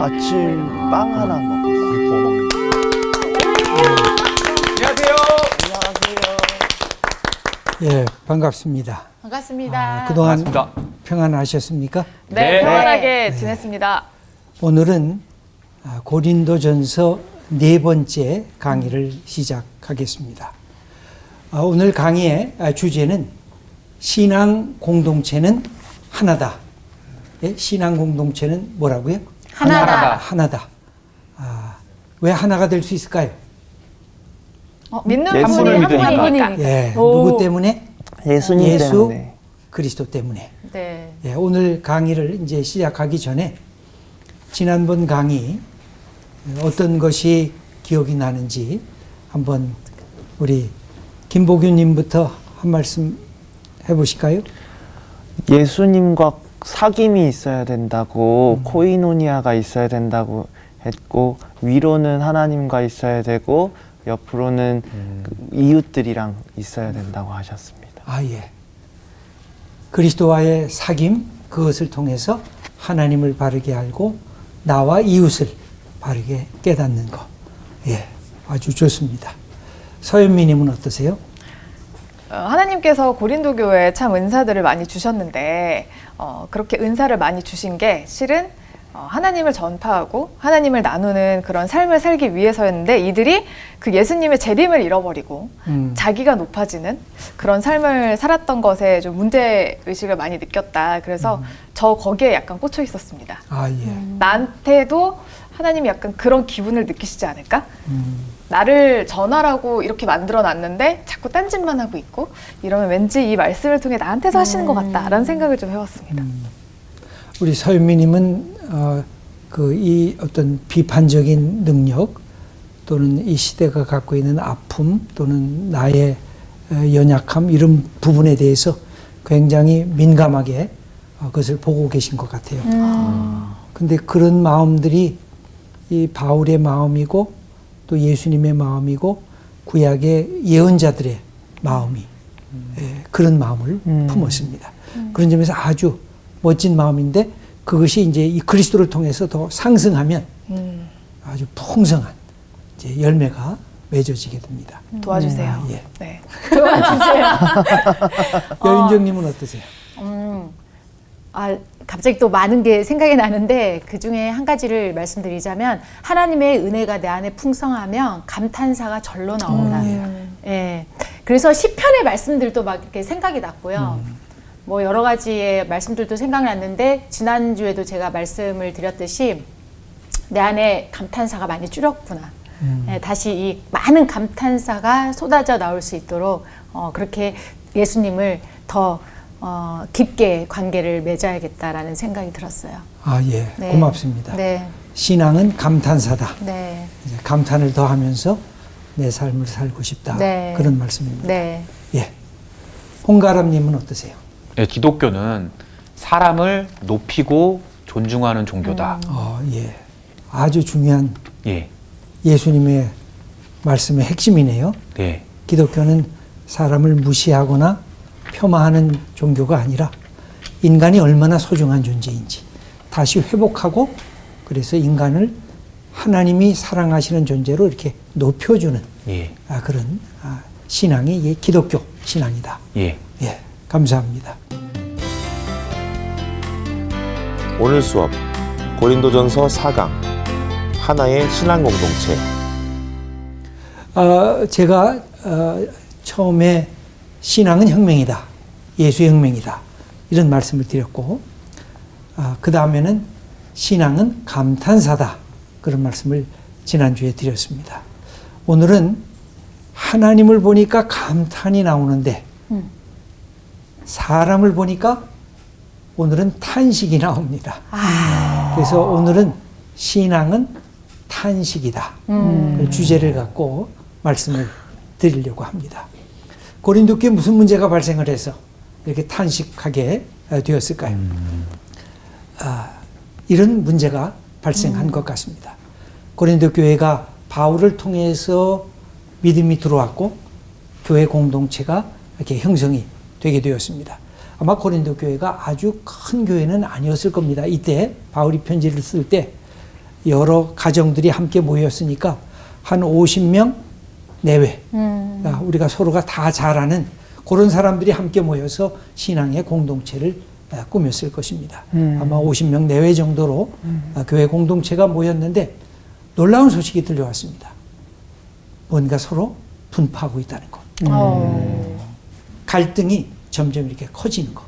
아침 빵 하나 먹었어요. 우리 구워 먹는 거. 안녕하세요. 안녕하세요. 예, 반갑습니다. 반갑습니다. 그동안 반갑습니다. 평안하셨습니까? 네, 네. 평안하게 지냈습니다. 오늘은 고린도전서 네 번째 강의를 시작하겠습니다. 오늘 강의의 주제는 신앙 공동체는 하나다. 예, 신앙 공동체는 뭐라고요? 하나다. 하나다. 왜 하나가 될 수 있을까요? 믿는 한 예수를 분이 한 믿으니까. 분이니까. 예, 오. 누구 때문에? 예수님 예수 때문에. 그리스도 때문에. 네. 예, 오늘 강의를 이제 시작하기 전에 지난번 강의 어떤 것이 기억이 나는지 한번 우리 김보규님부터 한 말씀 해보실까요? 예수님과 사귐이 있어야 된다고, 코이노니아가 있어야 된다고 했고, 위로는 하나님과 있어야 되고, 옆으로는 그 이웃들이랑 있어야 된다고 하셨습니다. 예. 그리스도와의 사귐, 그것을 통해서 하나님을 바르게 알고 나와 이웃을 바르게 깨닫는 것. 예, 아주 좋습니다. 서현미님은 어떠세요? 하나님께서 고린도 교회에 참 은사들을 많이 주셨는데 그렇게 은사를 많이 주신 게 실은 하나님을 전파하고 하나님을 나누는 그런 삶을 살기 위해서였는데 이들이 그 예수님의 재림을 잃어버리고 자기가 높아지는 그런 삶을 살았던 것에 좀 문제의식을 많이 느꼈다. 그래서 저 거기에 약간 꽂혀 있었습니다. 예. 나한테도 하나님이 약간 그런 기분을 느끼시지 않을까? 나를 전하라고 이렇게 만들어 놨는데 자꾸 딴짓만 하고 있고 이러면 왠지 이 말씀을 통해 나한테도 하시는 것 같다라는 생각을 좀 해봤습니다. 우리 서현미님은 이 어떤 비판적인 능력 또는 이 시대가 갖고 있는 아픔 또는 나의 연약함 이런 부분에 대해서 굉장히 민감하게 그것을 보고 계신 것 같아요. 근데 그런 마음들이 이 바울의 마음이고 또 예수님의 마음이고 구약의 예언자들의 마음이 그런 마음을 품었습니다. 그런 점에서 아주 멋진 마음인데 그것이 이제 이 그리스도를 통해서 더 상승하면 아주 풍성한 이제 열매가 맺어지게 됩니다. 도와주세요. 예. 네. 도와주세요. 여윤정님은 어떠세요? 갑자기 또 많은 게 생각이 나는데 그 중에 한 가지를 말씀드리자면 하나님의 은혜가 내 안에 풍성하면 감탄사가 절로 나온다. 예. 그래서 시편의 말씀들도 막 이렇게 생각이 났고요. 뭐 여러 가지의 말씀들도 생각났는데 지난주에도 제가 말씀을 드렸듯이 내 안에 감탄사가 많이 줄었구나. 예, 다시 이 많은 감탄사가 쏟아져 나올 수 있도록 그렇게 예수님을 더 깊게 관계를 맺어야겠다라는 생각이 들었어요. 예. 네. 고맙습니다. 네. 신앙은 감탄사다. 네. 이제 감탄을 더하면서 내 삶을 살고 싶다. 네. 그런 말씀입니다. 네. 예. 홍가람님은 어떠세요? 네, 기독교는 사람을 높이고 존중하는 종교다. 예. 아주 중요한 예, 예수님의 말씀의 핵심이네요. 네, 기독교는 사람을 무시하거나 폄하하는 종교가 아니라 인간이 얼마나 소중한 존재인지 다시 회복하고 그래서 인간을 하나님이 사랑하시는 존재로 이렇게 높여주는 예, 그런 신앙이 기독교 신앙이다. 예. 예, 감사합니다. 오늘 수업 고린도전서 4강 하나의 신앙 공동체. 제가 처음에 신앙은 혁명이다. 예수의 혁명이다. 이런 말씀을 드렸고 그 다음에는 신앙은 감탄사다. 그런 말씀을 지난주에 드렸습니다. 오늘은 하나님을 보니까 감탄이 나오는데 사람을 보니까 오늘은 탄식이 나옵니다. 그래서 오늘은 신앙은 탄식이다. 주제를 갖고 말씀을 드리려고 합니다. 고린도 교회에 무슨 문제가 발생을 해서 이렇게 탄식하게 되었을까요? 이런 문제가 발생한 것 같습니다. 고린도 교회가 바울을 통해서 믿음이 들어왔고 교회 공동체가 이렇게 형성이 되게 되었습니다. 아마 고린도 교회가 아주 큰 교회는 아니었을 겁니다. 이때 바울이 편지를 쓸 때 여러 가정들이 함께 모였으니까 한 50명 내외. 우리가 서로가 다 잘 아는 그런 사람들이 함께 모여서 신앙의 공동체를 꾸몄을 것입니다. 아마 50명 내외 정도로 교회 공동체가 모였는데 놀라운 소식이 들려왔습니다. 뭔가 서로 분파하고 있다는 것. 갈등이 점점 이렇게 커지는 것.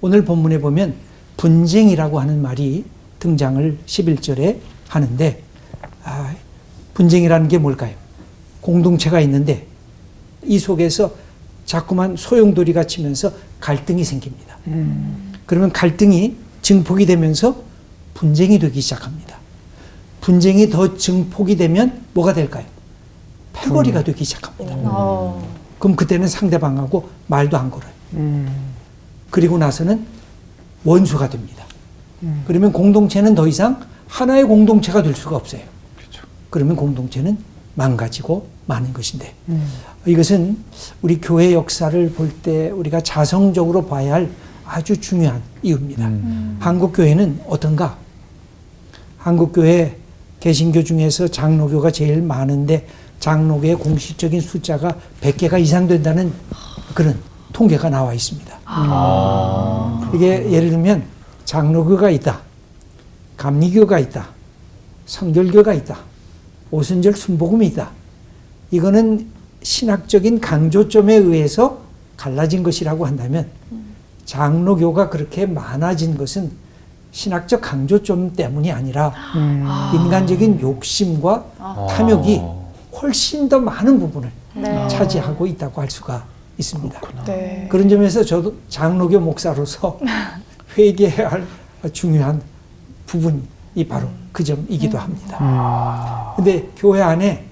오늘 본문에 보면 분쟁이라고 하는 말이 등장을 11절에 하는데 분쟁이라는 게 뭘까요? 공동체가 있는데 이 속에서 자꾸만 소용돌이가 치면서 갈등이 생깁니다. 그러면 갈등이 증폭이 되면서 분쟁이 되기 시작합니다. 분쟁이 더 증폭이 되면 뭐가 될까요? 패거리가 되기 시작합니다. 그럼 그때는 상대방하고 말도 안 걸어요. 그리고 나서는 원수가 됩니다. 그러면 공동체는 더 이상 하나의 공동체가 될 수가 없어요. 그렇죠. 그러면 공동체는 망가지고 마는 것인데 이것은 우리 교회 역사를 볼 때 우리가 자성적으로 봐야 할 아주 중요한 이유입니다. 한국 교회는 어떤가? 한국 교회 개신교 중에서 장로교가 제일 많은데 장로교의 공식적인 숫자가 100개가 이상 된다는 그런 통계가 나와 있습니다. 이게 예를 들면 장로교가 있다, 감리교가 있다, 성결교가 있다, 오순절 순복음이 있다. 이거는 신학적인 강조점에 의해서 갈라진 것이라고 한다면 장로교가 그렇게 많아진 것은 신학적 강조점 때문이 아니라 인간적인 욕심과 탐욕이 훨씬 더 많은 부분을 차지하고 있다고 할 수가 있습니다. 네. 그런 점에서 저도 장로교 목사로서 회개해야 할 중요한 부분이 바로 그 점이기도 합니다. 근데 교회 안에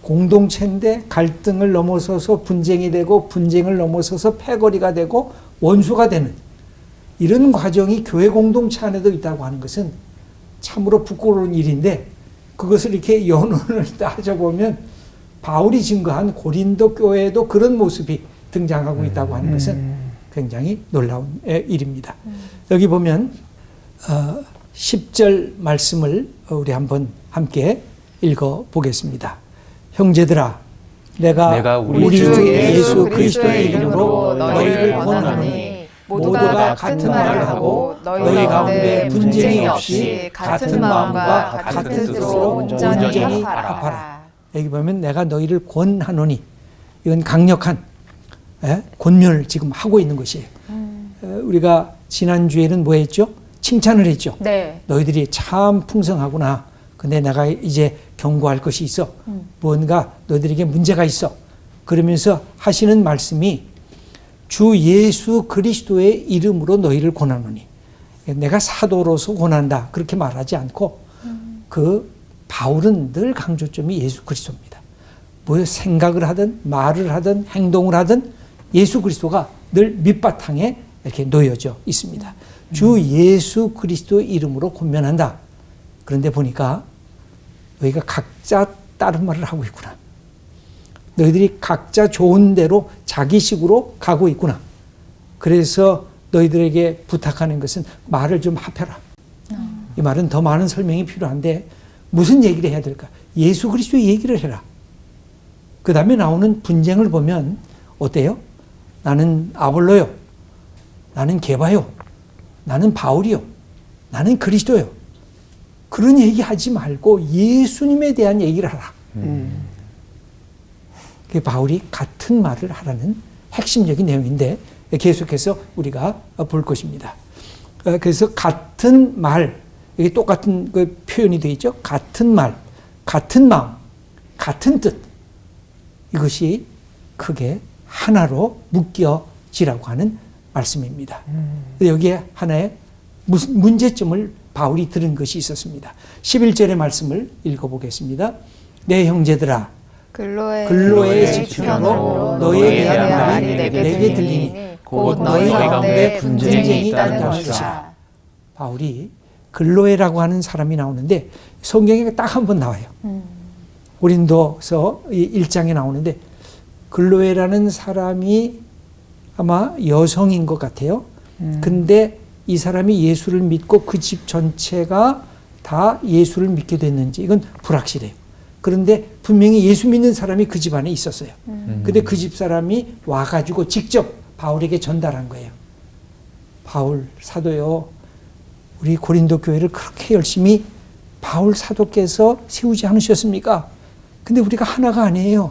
공동체인데 갈등을 넘어서서 분쟁이 되고 분쟁을 넘어서서 패거리가 되고 원수가 되는 이런 과정이 교회 공동체 안에도 있다고 하는 것은 참으로 부끄러운 일인데 그것을 이렇게 연원을 따져보면 바울이 증거한 고린도 교회에도 그런 모습이 등장하고 있다고 하는 것은 굉장히 놀라운 일입니다. 여기 보면 10절 말씀을 우리 한번 함께 읽어보겠습니다. 형제들아 내가 우리 주 예수 그리스도의 이름으로 너희를 권하노니 모두가 같은 말을 하고 너희 가운데 분쟁이 없이 같은 마음과 같은 뜻으로 온전히 합하라. 여기 보면 내가 너희를 권하노니 이건 강력한 권면을 지금 하고 있는 것이에요. 우리가 지난주에는 뭐 했죠? 칭찬을 했죠. 네. 너희들이 참 풍성하구나. 근데 내가 이제 경고할 것이 있어. 뭔가 너희들에게 문제가 있어. 그러면서 하시는 말씀이 주 예수 그리스도의 이름으로 너희를 권하노니. 내가 사도로서 권한다. 그렇게 말하지 않고 그 바울은 늘 강조점이 예수 그리스도입니다. 뭐 생각을 하든 말을 하든 행동을 하든 예수 그리스도가 늘 밑바탕에 이렇게 놓여져 있습니다. 주 예수 그리스도의 이름으로 권면한다. 그런데 보니까 너희가 각자 다른 말을 하고 있구나. 너희들이 각자 좋은 대로 자기식으로 가고 있구나. 그래서 너희들에게 부탁하는 것은 말을 좀 합해라. 이 말은 더 많은 설명이 필요한데 무슨 얘기를 해야 될까? 예수 그리스도의 얘기를 해라. 그 다음에 나오는 분쟁을 보면 어때요? 나는 아볼로요. 나는 게바요. 나는 바울이요. 나는 그리스도요. 그런 얘기 하지 말고 예수님에 대한 얘기를 하라. 그 바울이 같은 말을 하라는 핵심적인 내용인데 계속해서 우리가 볼 것입니다. 그래서 같은 말, 여기 똑같은 그 표현이 되어 있죠. 같은 말, 같은 마음, 같은 뜻. 이것이 크게 하나로 묶여지라고 하는 말씀입니다. 여기에 하나의 무슨 문제점을 바울이 들은 것이 있었습니다. 11절의 말씀을 읽어보겠습니다. 내 형제들아 근로의 지편으로 너희에 대한 말이 내게 들리니 곧 너희 가운데 분쟁이 있다는 것이라. 바울이 근로에라고 하는 사람이 나오는데 성경에 딱 한 번 나와요. 고린도서 1장에 나오는데 근로에라는 사람이 아마 여성인 것 같아요. 근데 이 사람이 예수를 믿고 그 집 전체가 다 예수를 믿게 됐는지 이건 불확실해요. 그런데 분명히 예수 믿는 사람이 그 집안에 있었어요. 근데 그 집사람이 와가지고 직접 바울에게 전달한 거예요. 바울 사도요, 우리 고린도 교회를 그렇게 열심히 바울 사도께서 세우지 않으셨습니까? 근데 우리가 하나가 아니에요.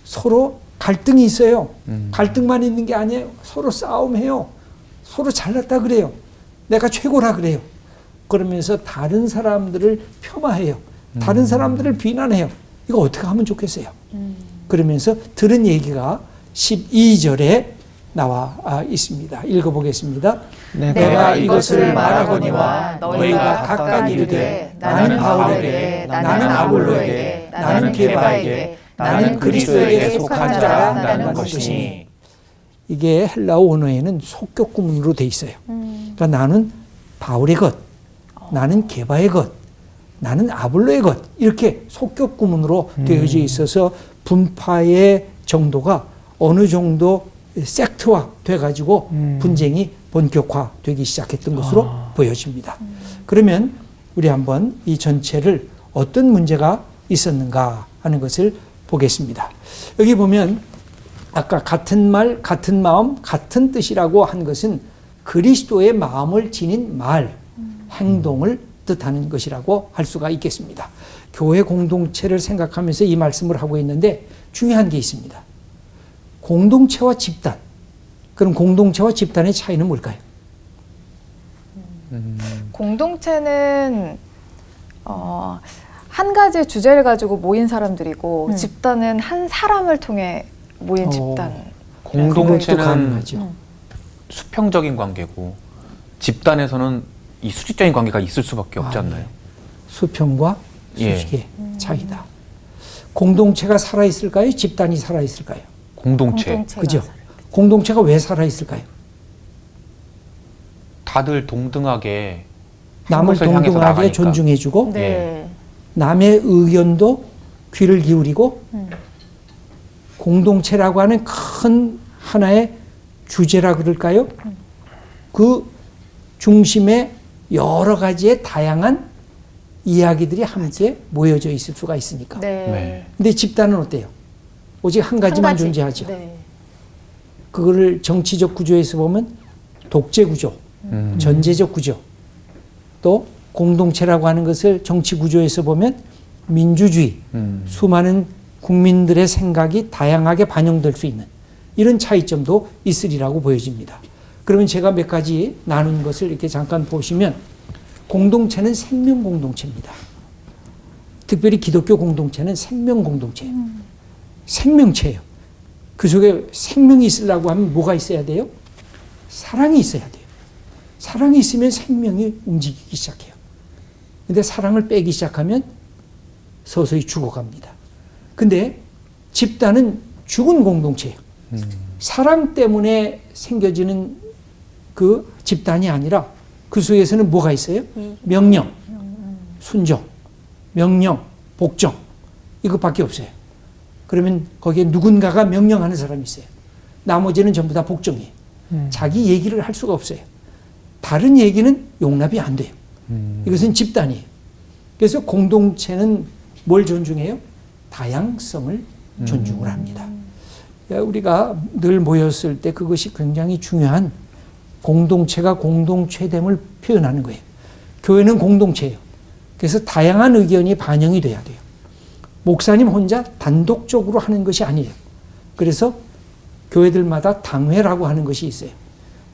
서로 갈등이 있어요. 갈등만 있는 게 아니에요. 서로 싸움해요. 서로 잘났다 그래요. 내가 최고라 그래요. 그러면서 다른 사람들을 폄하해요. 다른 사람들을 비난해요. 이거 어떻게 하면 좋겠어요? 그러면서 들은 얘기가 12절에 나와 있습니다. 읽어보겠습니다. 내가 이것을 말하거니와 너희가 각각 이르되 나는 바울에게, 나는 아볼로에게, 나는 게바에게, 나는 그리스도에게 속한 자라 한다는 것이니. 이게 헬라어 원어에는 속격구문으로 돼 있어요. 그러니까 나는 바울의 것, 나는 게바의 것, 나는 아볼로의 것, 이렇게 속격구문으로 되어져 있어서 분파의 정도가 어느 정도 섹트화 돼가지고 분쟁이 본격화되기 시작했던 것으로 보여집니다. 그러면 우리 한번 이 전체를 어떤 문제가 있었는가 하는 것을 보겠습니다. 여기 보면 아까 같은 말, 같은 마음, 같은 뜻이라고 한 것은 그리스도의 마음을 지닌 말, 행동을 뜻하는 것이라고 할 수가 있겠습니다. 교회 공동체를 생각하면서 이 말씀을 하고 있는데 중요한 게 있습니다. 공동체와 집단. 그럼 공동체와 집단의 차이는 뭘까요? 공동체는 한 가지 주제를 가지고 모인 사람들이고 집단은 한 사람을 통해 모인 집단. 그것도 공동체는 가능하죠. 수평적인 관계고 집단에서는 이 수직적인 관계가 있을 수밖에 없지 않나요? 수평과 예. 수직의 차이다. 공동체가 살아있을까요? 집단이 살아있을까요? 공동체. 그죠? 공동체가 왜 살아있을까요? 다들 동등하게 남을 한 곳을 향해서 동등하게 나가니까. 존중해주고 네. 남의 의견도 귀를 기울이고 공동체라고 하는 큰 하나의 주제라 그럴까요? 그 중심에 여러 가지의 다양한 이야기들이 함께 모여져 있을 수가 있으니까. 네. 근데 집단은 어때요? 오직 한 가지만 가지. 존재하죠. 네. 그거를 정치적 구조에서 보면 독재 구조, 전제적 구조, 또 공동체라고 하는 것을 정치 구조에서 보면 민주주의, 수많은 국민들의 생각이 다양하게 반영될 수 있는 이런 차이점도 있으리라고 보여집니다. 그러면 제가 몇 가지 나눈 것을 이렇게 잠깐 보시면 공동체는 생명 공동체입니다. 특별히 기독교 공동체는 생명 공동체예요. 생명체예요. 그 속에 생명이 있으려고 하면 뭐가 있어야 돼요? 사랑이 있어야 돼요. 사랑이 있으면 생명이 움직이기 시작해요. 근데 사랑을 빼기 시작하면 서서히 죽어갑니다. 근데 집단은 죽은 공동체예요. 사랑 때문에 생겨지는 그 집단이 아니라 그 속에서는 뭐가 있어요? 명령, 순종, 명령, 복종 이것밖에 없어요. 그러면 거기에 누군가가 명령하는 사람이 있어요. 나머지는 전부 다 복종이에요. 자기 얘기를 할 수가 없어요. 다른 얘기는 용납이 안 돼요. 이것은 집단이에요. 그래서 공동체는 뭘 존중해요? 다양성을 존중을 합니다. 우리가 늘 모였을 때 그것이 굉장히 중요한 공동체가 공동체됨을 표현하는 거예요. 교회는 공동체예요. 그래서 다양한 의견이 반영이 돼야 돼요. 목사님 혼자 단독적으로 하는 것이 아니에요. 그래서 교회들마다 당회라고 하는 것이 있어요.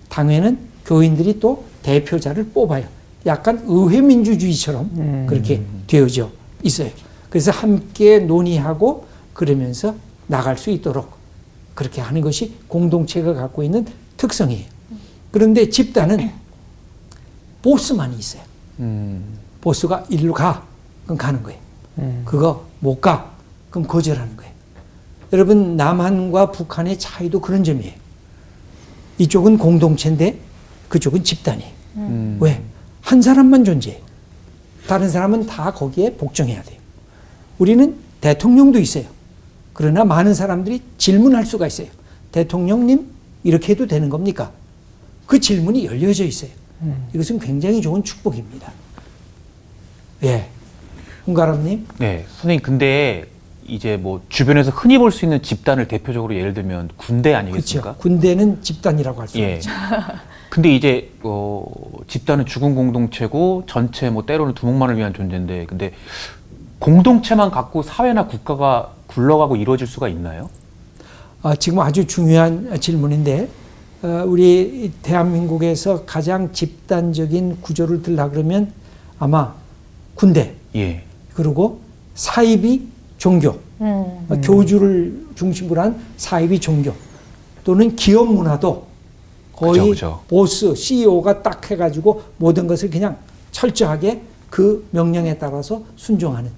당회는 교인들이 또 대표자를 뽑아요. 약간 의회 민주주의처럼 그렇게 되어져 있어요. 그래서 함께 논의하고 그러면서 나갈 수 있도록 그렇게 하는 것이 공동체가 갖고 있는 특성이에요. 그런데 집단은 보스만이 있어요. 보스가 일로 가, 그럼 가는 거예요. 그거 못 가, 그럼 거절하는 거예요. 여러분 남한과 북한의 차이도 그런 점이에요. 이쪽은 공동체인데 그쪽은 집단이에요. 왜? 한 사람만 존재해요. 다른 사람은 다 거기에 복종해야 돼요. 우리는 대통령도 있어요. 그러나 많은 사람들이 질문할 수가 있어요. 대통령님 이렇게 해도 되는 겁니까? 그 질문이 열려져 있어요. 이것은 굉장히 좋은 축복입니다. 예. 홍가람님. 네, 선생님 근데 이제 뭐 주변에서 흔히 볼 수 있는 집단을 대표적으로 예를 들면 군대 아니겠습니까? 그렇죠. 군대는 집단이라고 할 수 예. 있죠. 근데 이제 집단은 죽은 공동체고 전체 뭐 때로는 두목만을 위한 존재인데 근데 공동체만 갖고 사회나 국가가 굴러가고 이루어질 수가 있나요? 지금 아주 중요한 질문인데 우리 대한민국에서 가장 집단적인 구조를 들라 그러면 아마 군대 예. 그리고 사이비 종교 교주를 중심으로 한 사이비 종교 또는 기업 문화도 거의 그죠. 보스 CEO가 딱 해가지고 모든 것을 그냥 철저하게 그 명령에 따라서 순종하는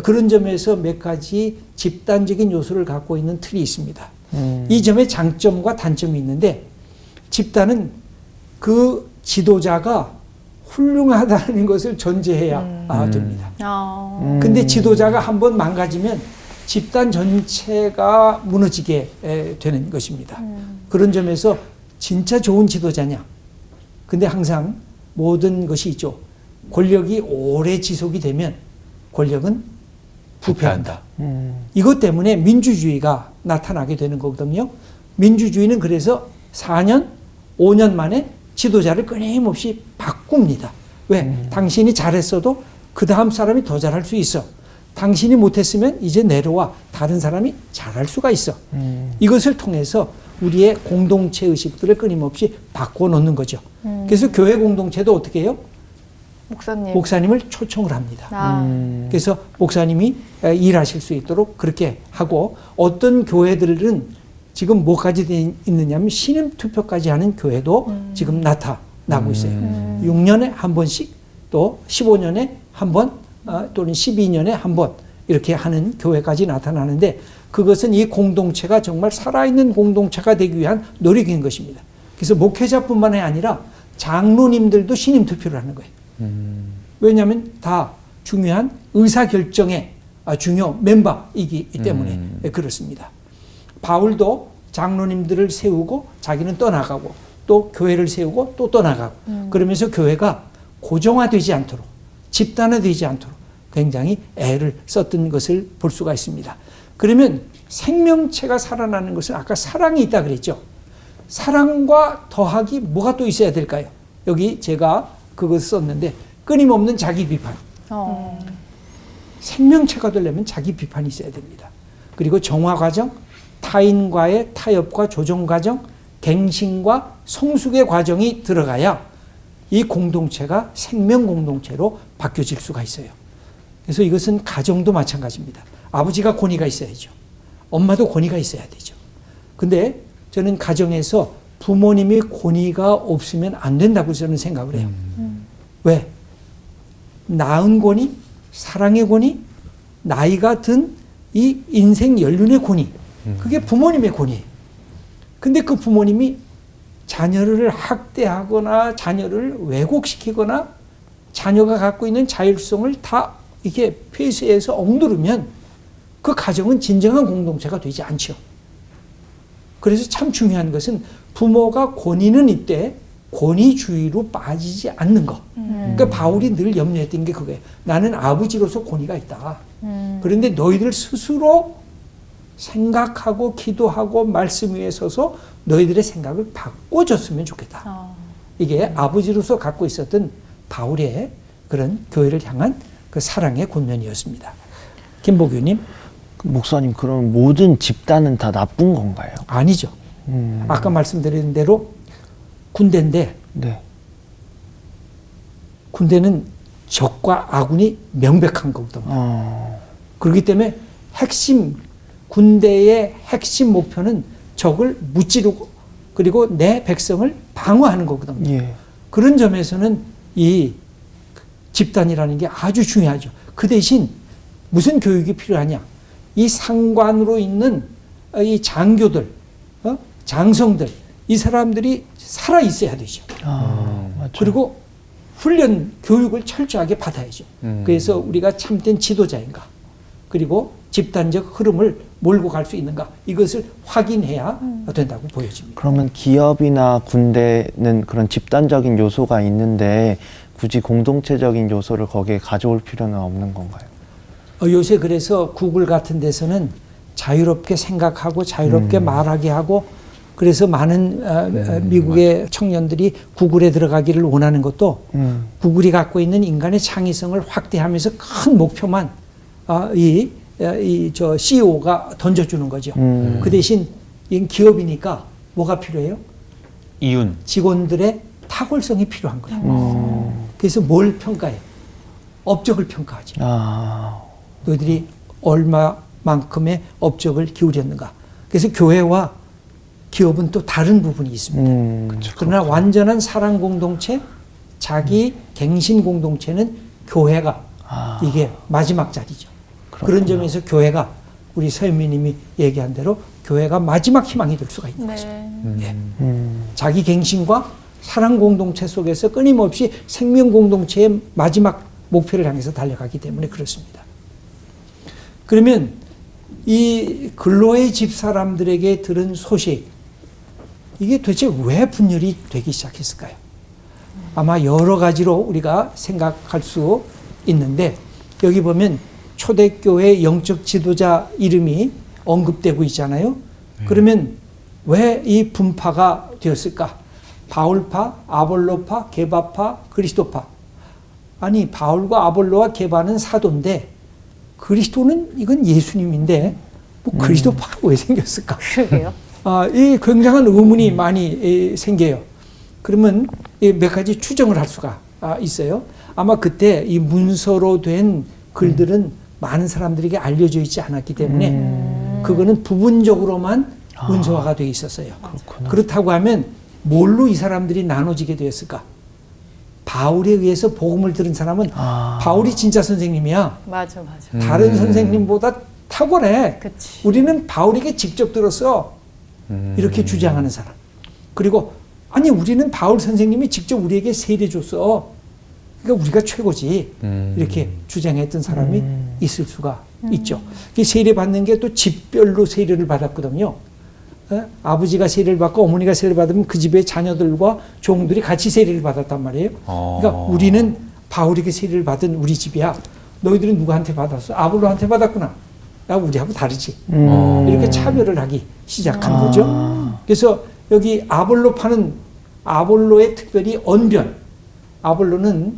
그런 점에서 몇 가지 집단적인 요소를 갖고 있는 틀이 있습니다. 이 점에 장점과 단점이 있는데 집단은 그 지도자가 훌륭하다는 것을 전제해야 됩니다. 근데 지도자가 한번 망가지면 집단 전체가 무너지게 되는 것입니다. 그런 점에서 진짜 좋은 지도자냐? 근데 항상 모든 것이 있죠. 권력이 오래 지속이 되면 권력은 부패한다. 이것 때문에 민주주의가 나타나게 되는 거거든요. 민주주의는 그래서 4년, 5년 만에 지도자를 끊임없이 바꿉니다. 왜? 당신이 잘했어도 그 다음 사람이 더 잘할 수 있어. 당신이 못했으면 이제 내려와 다른 사람이 잘할 수가 있어. 이것을 통해서 우리의 공동체 의식들을 끊임없이 바꿔놓는 거죠. 그래서 교회 공동체도 어떻게 해요? 목사님을 초청을 합니다. 그래서 목사님이 일하실 수 있도록 그렇게 하고 어떤 교회들은 지금 뭐까지 돼 있느냐면 신임 투표까지 하는 교회도 지금 나타나고 있어요. 6년에 한 번씩 또 15년에 한 번 또는 12년에 한 번 이렇게 하는 교회까지 나타나는데 그것은 이 공동체가 정말 살아있는 공동체가 되기 위한 노력인 것입니다. 그래서 목회자뿐만이 아니라 장로님들도 신임 투표를 하는 거예요. 왜냐하면 다 중요한 의사결정의 중요 멤버이기 때문에 그렇습니다. 바울도 장로님들을 세우고 자기는 떠나가고 또 교회를 세우고 또 떠나가고 그러면서 교회가 고정화되지 않도록 집단화되지 않도록 굉장히 애를 썼던 것을 볼 수가 있습니다. 그러면 생명체가 살아나는 것은 아까 사랑이 있다 그랬죠. 사랑과 더하기 뭐가 또 있어야 될까요? 여기 제가 그것을 썼는데 끊임없는 자기 비판. 생명체가 되려면 자기 비판이 있어야 됩니다. 그리고 정화 과정, 타인과의 타협과 조정 과정, 갱신과 성숙의 과정이 들어가야 이 공동체가 생명 공동체로 바뀌어질 수가 있어요. 그래서 이것은 가정도 마찬가지입니다. 아버지가 권위가 있어야죠. 엄마도 권위가 있어야 되죠. 근데 저는 가정에서 부모님이 권위가 없으면 안 된다고 저는 생각을 해요. 왜? 낳은 권위, 사랑의 권위, 나이가 든 이 인생 연륜의 권위, 그게 부모님의 권위예요. 근데 그 부모님이 자녀를 학대하거나 자녀를 왜곡시키거나 자녀가 갖고 있는 자율성을 다 이게 폐쇄해서 억누르면 그 가정은 진정한 공동체가 되지 않죠. 그래서 참 중요한 것은 부모가 권위는 있되 권위주의로 빠지지 않는 것. 그러니까 바울이 늘 염려했던 게 그거예요. 나는 아버지로서 권위가 있다. 그런데 너희들 스스로 생각하고 기도하고 말씀 위에 서서 너희들의 생각을 바꿔줬으면 좋겠다. 이게 아버지로서 갖고 있었던 바울의 그런 교회를 향한 그 사랑의 권면이었습니다. 김보규님. 목사님, 그럼 모든 집단은 다 나쁜 건가요? 아니죠. 아까 말씀드린 대로 군대인데 네. 군대는 적과 아군이 명백한 거거든요. 그렇기 때문에 군대의 핵심 목표는 적을 무찌르고 그리고 내 백성을 방어하는 거거든요. 예. 그런 점에서는 이 집단이라는 게 아주 중요하죠. 그 대신 무슨 교육이 필요하냐? 이 상관으로 있는 이 장교들, 장성들, 이 사람들이 살아 있어야 되죠. 맞죠. 그리고 훈련, 교육을 철저하게 받아야죠. 그래서 우리가 참된 지도자인가, 그리고 집단적 흐름을 몰고 갈 수 있는가, 이것을 확인해야 된다고 보여집니다. 그러면 기업이나 군대는 그런 집단적인 요소가 있는데 굳이 공동체적인 요소를 거기에 가져올 필요는 없는 건가요? 요새 그래서 구글 같은 데서는 자유롭게 생각하고 자유롭게 말하게 하고 그래서 많은 미국의 청년들이 구글에 들어가기를 원하는 것도 구글이 갖고 있는 인간의 창의성을 확대하면서 큰 목표만 저 CEO가 던져주는 거죠. 그 대신 이 기업이니까 뭐가 필요해요? 이윤. 직원들의 탁월성이 필요한 거예요. 그래서 뭘 평가해요? 업적을 평가하죠. 아, 너희들이 얼마만큼의 업적을 기울였는가. 그래서 교회와 기업은 또 다른 부분이 있습니다. 그러나 완전한 사랑 공동체, 자기 갱신 공동체는 교회가 이게 마지막 자리죠. 그런 점에서 교회가 우리 서현미님이 얘기한 대로 교회가 마지막 희망이 될 수가 있는 거죠. 예. 자기 갱신과 사랑 공동체 속에서 끊임없이 생명 공동체의 마지막 목표를 향해서 달려가기 때문에 그렇습니다. 그러면 이 근로의 집 사람들에게 들은 소식, 이게 도대체 왜 분열이 되기 시작했을까요? 아마 여러 가지로 우리가 생각할 수 있는데 여기 보면 초대교회 영적 지도자 이름이 언급되고 있잖아요. 그러면 왜 이 분파가 되었을까? 바울파, 아볼로파, 게바파, 그리스도파. 아니 바울과 아볼로와 게바는 사도인데 그리스도는 이건 예수님인데 뭐 그리스도파가 왜 생겼을까? 그러게요. 이 굉장한 의문이 많이 생겨요. 그러면 몇 가지 추정을 할 수가 있어요. 아마 그때 이 문서로 된 글들은 많은 사람들에게 알려져 있지 않았기 때문에 그거는 부분적으로만 문서화가 되어 있었어요. 그렇구나. 그렇다고 하면 뭘로 이 사람들이 나눠지게 되었을까? 바울에 의해서 복음을 들은 사람은 바울이 진짜 선생님이야. 맞아. 다른 선생님보다 탁월해. 그치. 우리는 바울에게 직접 들었어. 이렇게 주장하는 사람. 그리고 아니 우리는 바울 선생님이 직접 우리에게 세례 줬어. 그러니까 우리가 최고지. 이렇게 주장했던 사람이 있을 수가 있죠. 세례 받는 게 또 집별로 세례를 받았거든요. 아버지가 세례를 받고 어머니가 세례를 받으면 그 집의 자녀들과 종들이 같이 세례를 받았단 말이에요. 그러니까 우리는 바울에게 세례를 받은 우리 집이야. 너희들은 누구한테 받았어? 아볼로한테 받았구나. 야, 우리하고 다르지. 이렇게 차별을 하기 시작한 거죠. 그래서 여기 아볼로파는 아볼로의 특별히 언변. 아볼로는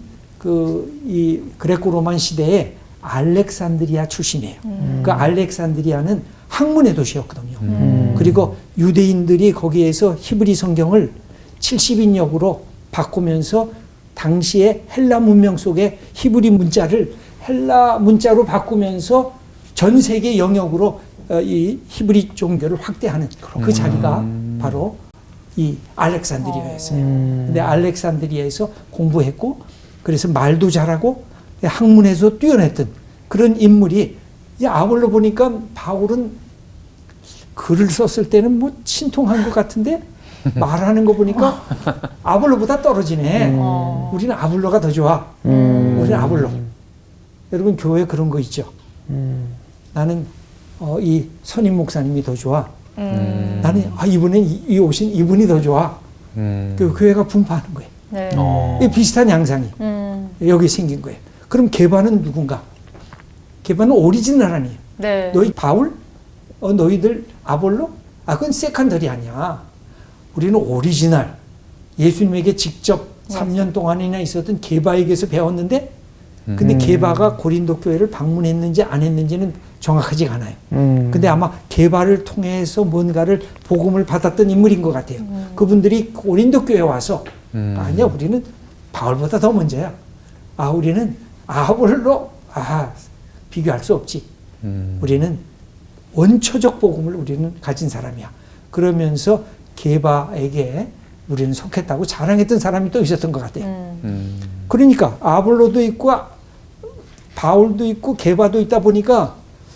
이 그레코 로만 시대에 알렉산드리아 출신이에요. 그 알렉산드리아는 학문의 도시였거든요. 그리고 유대인들이 거기에서 히브리 성경을 70인역으로 바꾸면서 당시에 헬라 문명 속에 히브리 문자를 헬라 문자로 바꾸면서 전 세계 영역으로 이 히브리 종교를 확대하는 그 자리가 바로 이 알렉산드리아였어요. 근데 알렉산드리아에서 공부했고 그래서 말도 잘하고 학문에서 뛰어냈던 그런 인물이 아볼로 보니까 바울은 글을 썼을 때는 뭐 신통한 것 같은데 말하는 거 보니까 아볼로보다 떨어지네. 우리는 아볼로가 더 좋아. 우리는 아볼로. 여러분 교회에 그런 거 있죠. 나는 이 선임 목사님이 더 좋아. 나는 이번엔 이 오신 이분이 더 좋아. 그 교회가 분파하는 거예요. 네. 비슷한 양상이 여기 생긴 거예요. 그럼 게바는 누군가? 게바는 오리지널 아니에요. 네. 너희 바울? 너희들 아볼로? 그건 세컨더리 아니야. 우리는 오리지널. 예수님에게 직접 3년 동안이나 있었던 게바에게서 배웠는데 근데 게바가 고린도 교회를 방문했는지 안 했는지는 정확하지 않아요. 근데 아마 게바를 통해서 뭔가를 복음을 받았던 인물인 것 같아요. 그분들이 고린도 교회에 와서 아니야 우리는 바울보다 더 먼저야. 우리는 아볼로 비교할 수 없지. 우리는 원초적 복음을 우리는 가진 사람이야. 그러면서 게바에게 우리는 속했다고 자랑했던 사람이 또 있었던 것 같아요. 그러니까 아볼로도 있고 바울도 있고 게바도 있다 보니까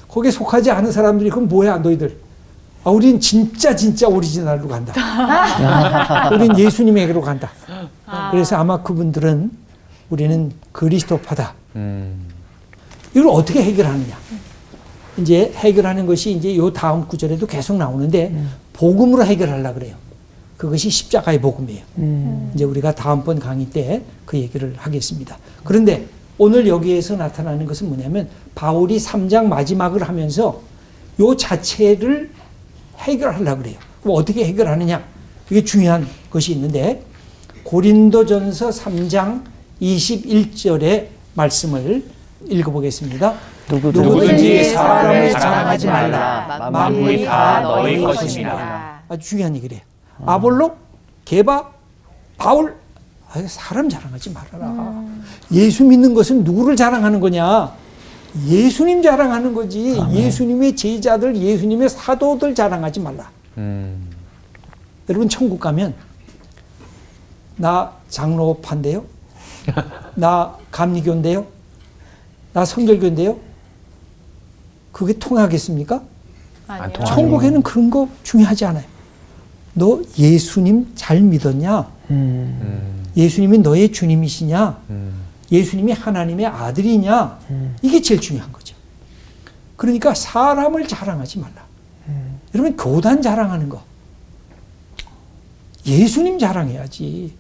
거기에 속하지 않은 사람들이 그럼 뭐야 너희들? 우린 진짜 오리지널로 간다. 우린 예수님에게로 간다. 그래서 아마 그분들은 우리는 그리스도파다. 이걸 어떻게 해결하느냐? 이제 해결하는 것이 이제 요 다음 구절에도 계속 나오는데 복음으로 해결하려고 그래요. 그것이 십자가의 복음이에요. 이제 우리가 다음번 강의 때 그 얘기를 하겠습니다. 그런데 오늘 여기에서 나타나는 것은 뭐냐면 바울이 3장 마지막을 하면서 요 자체를 해결하려고 그래요. 그럼 어떻게 해결하느냐? 이게 중요한 것이 있는데 고린도전서 3장 21절의 말씀을 읽어보겠습니다. 누구든지 사람을 자랑하지 말라. 만물이 다 너희 것입니다. 아주 중요한 얘기래요. 아볼로, 게바, 바울, 사람 자랑하지 말아라. 예수 믿는 것은 누구를 자랑하는 거냐? 예수님 자랑하는 거지. 예수님의 제자들, 예수님의 사도들 자랑하지 말라. 여러분 천국 가면 나 장로파인데요? 나 감리교인데요? 나 성결교인데요? 그게 통하겠습니까? 아니요. 천국에는 그런 거 중요하지 않아요. 너 예수님 잘 믿었냐? 예수님이 너의 주님이시냐? 예수님이 하나님의 아들이냐? 이게 제일 중요한 거죠. 그러니까 사람을 자랑하지 말라. 여러분 교단 자랑하는 거 예수님 자랑해야지.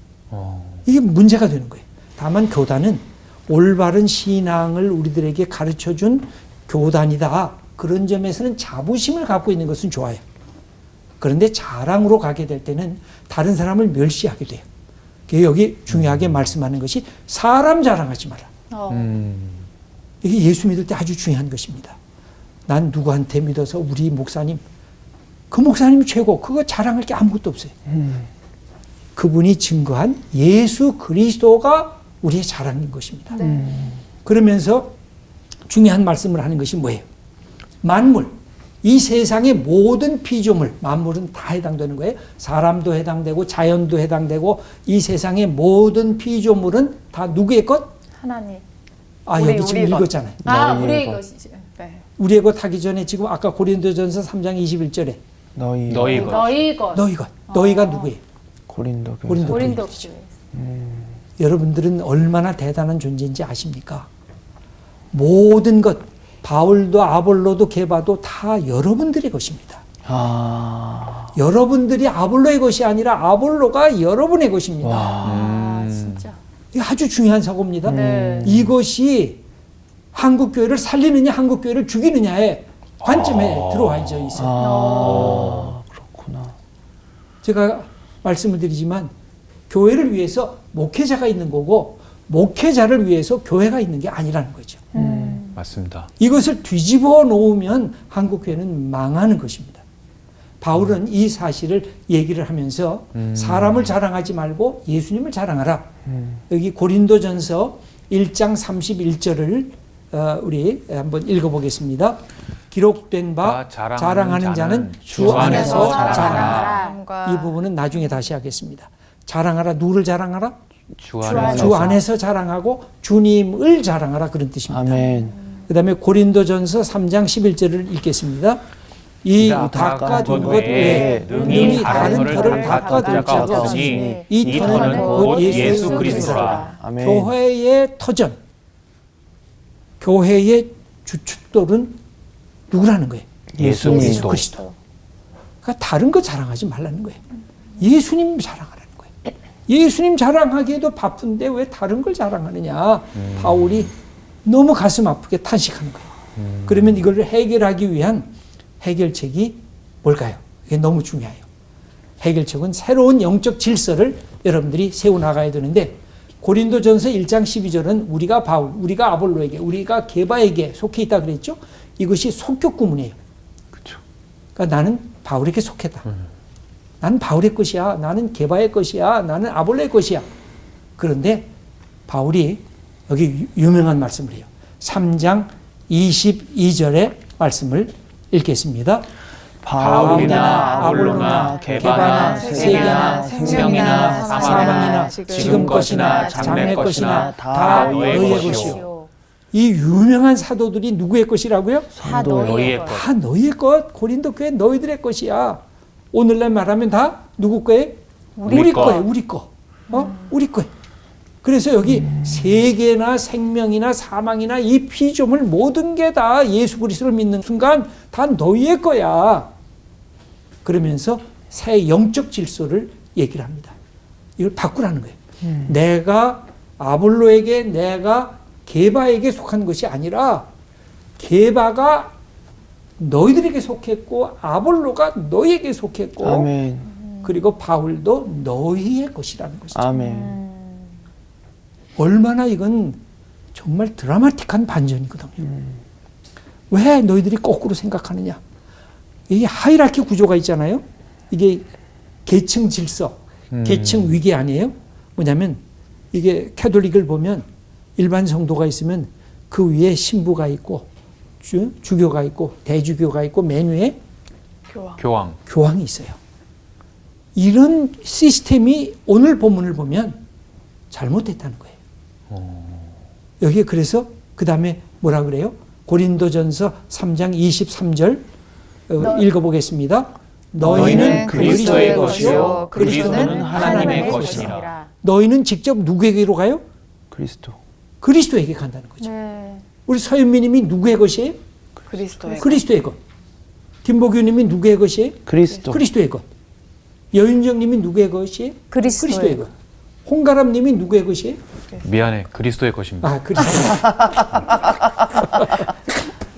이게 문제가 되는 거예요. 다만 교단은 올바른 신앙을 우리들에게 가르쳐준 교단이다. 그런 점에서는 자부심을 갖고 있는 것은 좋아요. 그런데 자랑으로 가게 될 때는 다른 사람을 멸시하게 돼요. 여기 중요하게 말씀하는 것이 사람 자랑하지 마라. 이게 예수 믿을 때 아주 중요한 것입니다. 난 누구한테 믿어서 우리 목사님, 그 목사님이 최고, 그거 자랑할 게 아무것도 없어요. 그분이 증거한 예수 그리스도가 우리의 자랑인 것입니다. 그러면서 중요한 말씀을 하는 것이 뭐예요? 만물, 이 세상의 모든 피조물, 만물은 다 해당되는 거예요. 사람도 해당되고 자연도 해당되고 이 세상의 모든 피조물은 다 누구의 것? 하나님. 여기 지금 읽었잖아요. 우리의 것이죠. 네. 우리의 것 하기 전에 지금 아까 고린도전서 3장 21절에 너희 너희 것. 너희 것. 너희 것, 너희가 누구예요? 고린도 교회. 고린도 고린도 교회죠. 교회. 여러분들은 얼마나 대단한 존재인지 아십니까? 모든 것, 바울도 아볼로도 게바도 다 여러분들의 것입니다. 여러분들이 아볼로의 것이 아니라 아볼로가 여러분의 것입니다. 진짜. 이게 아주 중요한 사고입니다. 네. 이것이 한국교회를 살리느냐 한국교회를 죽이느냐의 관점에 들어와 있어요. 그렇구나. 제가 말씀을 드리지만 교회를 위해서 목회자가 있는 거고 목회자를 위해서 교회가 있는 게 아니라는 거죠. 맞습니다. 이것을 뒤집어 놓으면 한국교회는 망하는 것입니다. 바울은 이 사실을 얘기를 하면서 사람을 자랑하지 말고 예수님을 자랑하라. 여기 고린도전서 1장 31절을 우리 한번 읽어보겠습니다. 기록된 바 자랑하는 자는 주 안에서 자랑하라. 이 부분은 나중에 다시 하겠습니다. 자랑하라. 누구를 자랑하라? 주 안에서. 주 안에서 자랑하고 주님을 자랑하라. 그런 뜻입니다. 아멘. 그 다음에 고린도전서 3장 11절을 읽겠습니다. 이 닦아둔 것 외에 능히 다른 터를 닦아둘 자가 없으니 이 터는 곧 예수 그리스도라. 아멘. 교회의 터전, 교회의 주춧돌은 누구라는 거예요? 예수 그리스도. 그러니까 다른 거 자랑하지 말라는 거예요. 예수님 자랑하라는 거예요. 예수님 자랑하기에도 바쁜데 왜 다른 걸 자랑하느냐. 바울이 너무 가슴 아프게 탄식하는 거예요. 그러면 이걸 해결하기 위한 해결책이 뭘까요? 이게 너무 중요해요. 해결책은 새로운 영적 질서를 여러분들이 세워나가야 되는데 고린도전서 1장 12절은 우리가 바울, 우리가 아볼로에게, 우리가 게바에게 속해 있다 그랬죠? 이것이 속격 구문이에요. 그렇죠. 그러니까 나는 바울에게 속했다. 나는 바울의 것이야. 나는 게바의 것이야. 나는 아볼로의 것이야. 그런데 바울이 여기 유명한 말씀을 해요. 3장 22절의 말씀을 읽겠습니다. 바울이나 아볼로나 게바나 세계나 생명이나 사망이나 지금 것이나 장래 것이나 다 너의 것이요. 이 유명한 사도들이 누구의 것이라고요? 다 너희의 것. 다 너희의 것. 고린도 교회 너희들의 것이야. 오늘날 말하면 다 누구 거예요? 우리 거예요. 우리 거. 우리 거예요. 그래서 여기 세계나 생명이나 사망이나 이 피조물 모든 게 다 예수 그리스도를 믿는 순간 다 너희의 거야. 그러면서 새 영적 질서를 얘기를 합니다. 이걸 바꾸라는 거예요. 내가 아볼로에게, 내가 게바에게 속한 것이 아니라 게바가 너희들에게 속했고 아볼로가 너희에게 속했고 아멘. 그리고 바울도 너희의 것이라는 것이죠. 아멘. 얼마나 이건 정말 드라마틱한 반전이거든요. 왜 너희들이 거꾸로 생각하느냐? 이게 하이라키 구조가 있잖아요. 이게 계층 질서, 계층 위계 아니에요? 뭐냐면 이게 캐톨릭을 보면 일반 성도가 있으면 그 위에 신부가 있고 주교가 있고 대주교가 있고 맨 위에 교황. 교황이 있어요. 이런 시스템이 오늘 본문을 보면 잘못됐다는 거예요. 여기에 그래서 그 다음에 뭐라 그래요? 고린도전서 3장 23절 읽어보겠습니다. 너희는 그리스도의 것이요 그리스도는 하나님의 것이니라. 너희는 직접 누구에게로 가요? 그리스도. 그리스도에게 간다는 거죠. 네. 우리 서현미님이 누구의 것이에요? 그리스도의 그리스도의 것. 김보규님이 누구의 것이에요? 그리스도. 그리스도의 것. 여윤정님이 누구의 것이에요? 그리스도의 것. 홍가람님이 누구의 것이에요? 미안해. 그리스도의 것입니다. 아, 그리스도.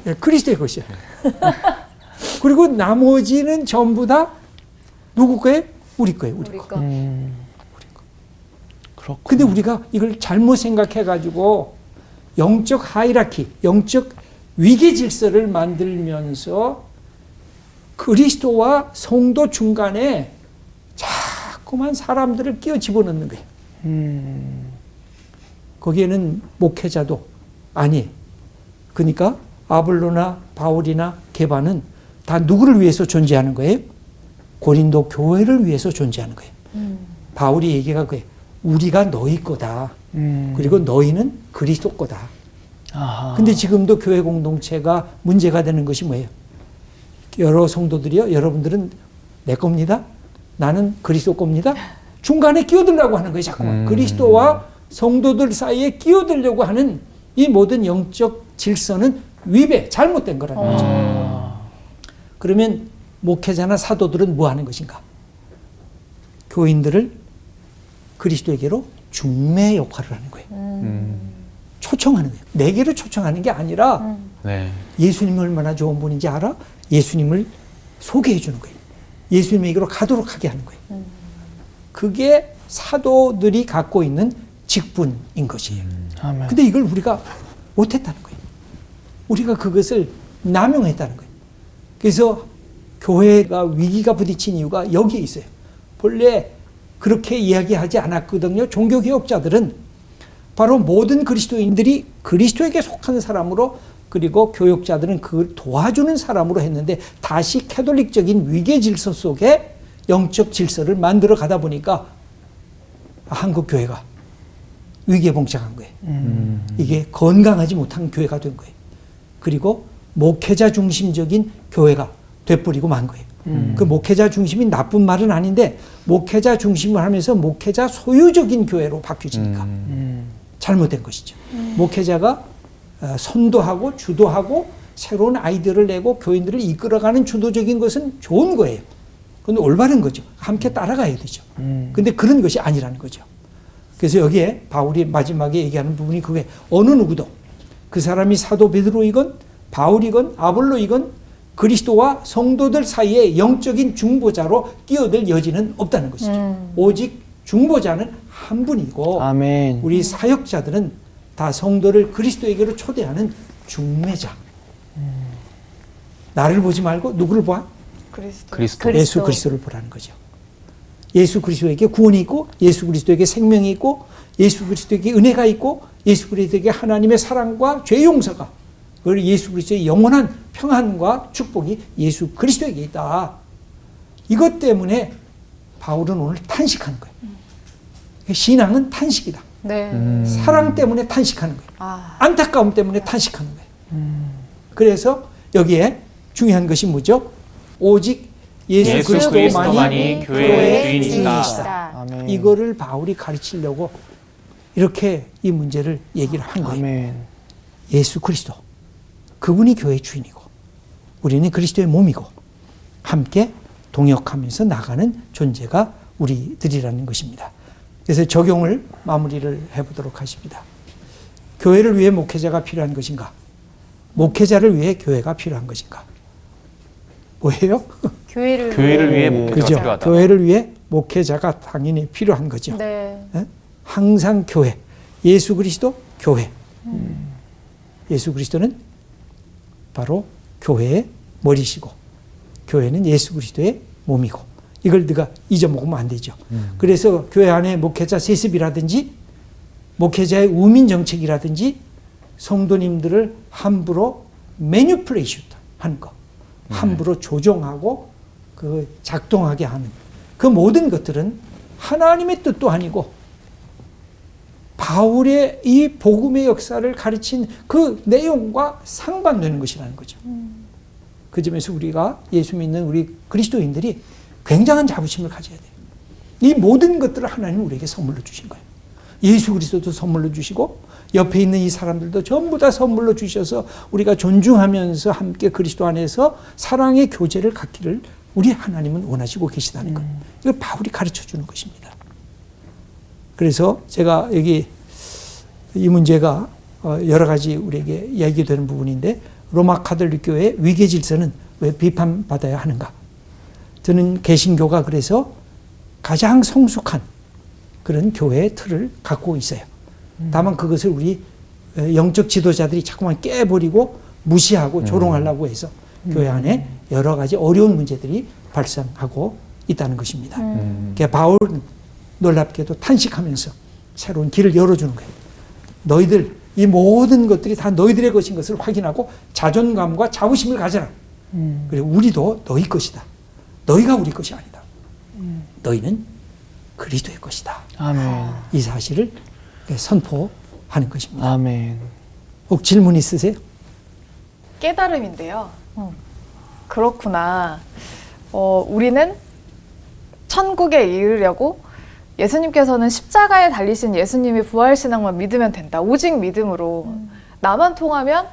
네, 그리스도의 것이야. 그리고 나머지는 전부 다 누구 거예요? 우리 거예요. 우리 거. 그렇고. 근데 우리가 이걸 잘못 생각해가지고 영적 하이라키, 영적 위계 질서를 만들면서 그리스도와 성도 중간에 자꾸만 사람들을 끼워 집어넣는 거예요. 거기에는 목회자도 아니에요. 그러니까 아볼로나 바울이나 게바는 다 누구를 위해서 존재하는 거예요? 고린도 교회를 위해서 존재하는 거예요. 바울이 얘기가 그래요. 우리가 너희 거다. 그리고 너희는 그리스도 거다. 아하. 근데 지금도 교회 공동체가 문제가 되는 것이 뭐예요? 여러 성도들이요. 여러분들은 내 겁니다. 나는 그리스도 겁니다. 중간에 끼어들려고 하는 거예요. 자꾸만. 그리스도와 성도들 사이에 끼어들려고 하는 이 모든 영적 질서는 위배, 잘못된 거라는 거죠. 그러면 목회자나 사도들은 뭐 하는 것인가? 교인들을 그리스도에게로 중매 역할을 하는 거예요. 초청하는 거예요. 내게로 초청하는 게 아니라 네. 예수님이 얼마나 좋은 분인지 알아? 예수님을 소개해 주는 거예요. 예수님에게로 가도록 하게 하는 거예요. 그게 사도들이 갖고 있는 직분인 것이에요. 아멘. 근데 이걸 우리가 못했다는 거예요. 우리가 그것을 남용했다는 거예요. 그래서 교회가 위기가 부딪힌 이유가 여기에 있어요. 본래 그렇게 이야기하지 않았거든요. 종교개혁자들은 바로 모든 그리스도인들이 그리스도에게 속한 사람으로, 그리고 교역자들은 그걸 도와주는 사람으로 했는데 다시 캐톨릭적인 위계 질서 속에 영적 질서를 만들어 가다 보니까 한국 교회가 위기에 봉착한 거예요. 이게 건강하지 못한 교회가 된 거예요. 그리고 목회자 중심적인 교회가 되버리고 만 거예요. 그 목회자 중심이 나쁜 말은 아닌데 목회자 중심을 하면서 목회자 소유적인 교회로 바뀌어지니까 잘못된 것이죠. 목회자가 선도하고 주도하고 새로운 아이디어를 내고 교인들을 이끌어가는 주도적인 것은 좋은 거예요. 그건 올바른 거죠. 함께 따라가야 되죠. 근데 그런 것이 아니라는 거죠. 그래서 여기에 바울이 마지막에 얘기하는 부분이 그게 어느 누구도 그 사람이 사도 베드로이건 바울이건 아볼로이건 그리스도와 성도들 사이에 영적인 중보자로 끼어들 여지는 없다는 것이죠. 오직 중보자는 한 분이고 아멘. 우리 사역자들은 다 성도를 그리스도에게로 초대하는 중매자. 나를 보지 말고 누구를 봐? 그리스도. 예수 그리스도를 보라는 거죠. 예수 그리스도에게 구원이 있고 예수 그리스도에게 생명이 있고 예수 그리스도에게 은혜가 있고 예수 그리스도에게 하나님의 사랑과 죄 용서가, 그리고 예수 그리스도의 영원한 평안과 축복이 예수 그리스도에게 있다. 이것 때문에 바울은 오늘 탄식하는 거예요. 신앙은 탄식이다. 네. 사랑 때문에 탄식하는 거예요. 아. 안타까움 때문에 탄식하는 거예요. 그래서 여기에 중요한 것이 뭐죠? 오직 예수 그리스도만이 교회의 주인이시다. 아멘. 이거를 바울이 가르치려고 이렇게 이 문제를 얘기를 한 거예요. 아멘. 예수 그리스도, 그분이 교회의 주인이고 우리는 그리스도의 몸이고 함께 동역하면서 나가는 존재가 우리들이라는 것입니다. 그래서 적용을 마무리를 해보도록 하십니다. 교회를 위해 목회자가 필요한 것인가? 목회자를 위해 교회가 필요한 것인가? 뭐예요? 교회를 위해 목회자가 그죠? 필요하다. 교회를 위해 목회자가 당연히 필요한 거죠. 네. 예? 항상 교회, 예수 그리스도 교회. 예수 그리스도는 바로 교회의 머리시고 교회는 예수 그리스도의 몸이고 이걸 네가 잊어먹으면 안 되죠. 그래서 교회 안에 목회자 세습이라든지 목회자의 우민 정책이라든지 성도님들을 함부로 매니플레이션 하는 거, 함부로 조종하고 그 작동하게 하는 그 모든 것들은 하나님의 뜻도 아니고 바울의 이 복음의 역사를 가르친 그 내용과 상반되는 것이라는 거죠. 그 점에서 우리가 예수 믿는 우리 그리스도인들이 굉장한 자부심을 가져야 돼요. 이 모든 것들을 하나님 우리에게 선물로 주신 거예요. 예수 그리스도도 선물로 주시고 옆에 있는 이 사람들도 전부 다 선물로 주셔서 우리가 존중하면서 함께 그리스도 안에서 사랑의 교제를 갖기를 우리 하나님은 원하시고 계시다는 것. 이걸 바울이 가르쳐주는 것입니다. 그래서 제가 여기 이 문제가 여러 가지 우리에게 이야기되는 부분인데 로마 카톨릭 교회의 위계 질서는 왜 비판받아야 하는가? 저는 개신교가 그래서 가장 성숙한 그런 교회의 틀을 갖고 있어요. 다만 그것을 우리 영적 지도자들이 자꾸만 깨버리고 무시하고 조롱하려고 해서 교회 안에 여러 가지 어려운 문제들이 발생하고 있다는 것입니다. 그러니까 바울은 놀랍게도 탄식하면서 새로운 길을 열어주는 거예요. 너희들 이 모든 것들이 다 너희들의 것인 것을 확인하고 자존감과 자부심을 가져라. 그리고 우리도 너희 것이다. 너희가 우리 것이 아니다. 너희는 그리스도의 것이다. 아멘. 이 사실을 선포하는 것입니다. 아멘. 혹 질문 있으세요? 깨달음인데요. 그렇구나. 우리는 천국에 이르려고 예수님께서는 십자가에 달리신 예수님의 부활신앙만 믿으면 된다. 오직 믿음으로. 나만 통하면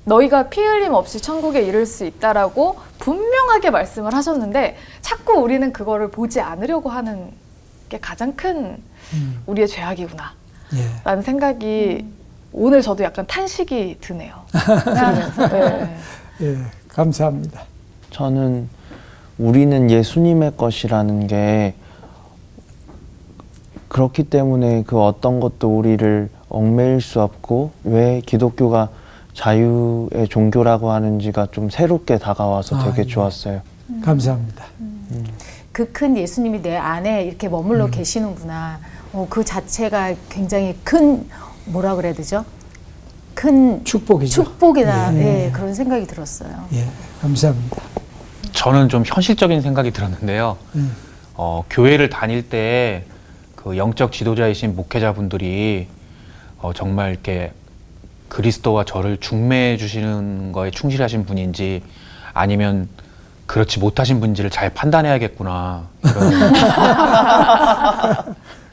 너희가 피 흘림 없이 천국에 이를 수 있다라고 분명하게 말씀을 하셨는데 자꾸 우리는 그거를 보지 않으려고 하는 게 가장 큰 우리의 죄악이구나. 예. 라는 생각이 오늘 저도 약간 탄식이 드네요. 들으면서. 네. 예, 감사합니다. 저는 우리는 예수님의 것이라는 게 그렇기 때문에 그 어떤 것도 우리를 얽매일 수 없고 왜 기독교가 자유의 종교라고 하는지가 좀 새롭게 다가와서 되게 예. 좋았어요. 감사합니다. 그 큰 예수님이 내 안에 이렇게 머물러 계시는구나. 그 자체가 굉장히 큰 뭐라 그래야 되죠? 큰 축복이죠. 축복이다. 예. 예, 그런 생각이 들었어요. 예, 감사합니다. 저는 좀 현실적인 생각이 들었는데요. 교회를 다닐 때 그 영적 지도자이신 목회자분들이 정말 이렇게 그리스도와 저를 중매해 주시는 거에 충실하신 분인지 아니면 그렇지 못하신 분인지를 잘 판단해야겠구나.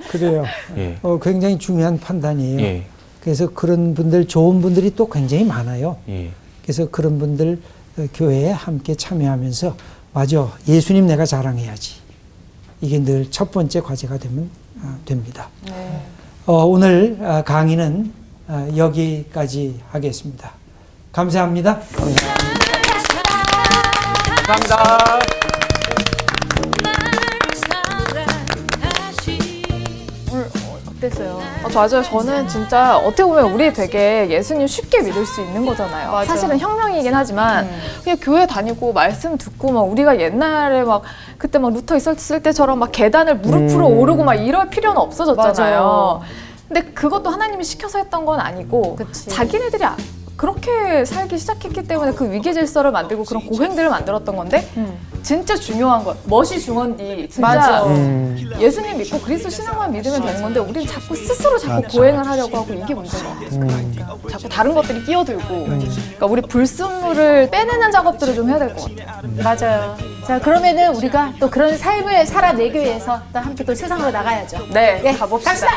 그래요. 예. 굉장히 중요한 판단이에요. 예. 그래서 그런 분들, 좋은 분들이 또 굉장히 많아요. 예. 그래서 그런 분들 교회에 함께 참여하면서 맞아, 예수님 내가 자랑해야지. 이게 늘 첫 번째 과제가 되면 됩니다. 네. 오늘 강의는 여기까지 하겠습니다. 감사합니다. 감사합니다. 어땠어요? 맞아요. 저는 진짜 어떻게 보면 우리 되게 예수님 쉽게 믿을 수 있는 거잖아요. 맞아. 사실은 혁명이긴 하지만 그냥 교회 다니고 말씀 듣고 막 우리가 옛날에 막 그때 막 루터 있었을 때처럼 막 계단을 무릎으로 오르고 막 이럴 필요는 없어졌잖아요. 맞아요. 근데 그것도 하나님이 시켜서 했던 건 아니고 그치. 자기네들이 그렇게 살기 시작했기 때문에 그 위계 질서를 만들고 그런 고행들을 만들었던 건데 진짜 중요한 건 멋이 중헌디 진짜 맞아. 예수님 믿고 그리스도 신앙만 믿으면 되는 건데 우리는 자꾸 스스로 자꾸 고행을 하려고 하고 이게 문제인 것 같아요. 자꾸 다른 것들이 끼어들고 그러니까 우리 불순물을 빼내는 작업들을 좀 해야 될 것 같아요. 맞아요. 자, 그러면은 우리가 또 그런 삶을 살아내기 위해서 또 함께 또 세상으로 나가야죠. 네, 예, 가봅시다. 갑시다.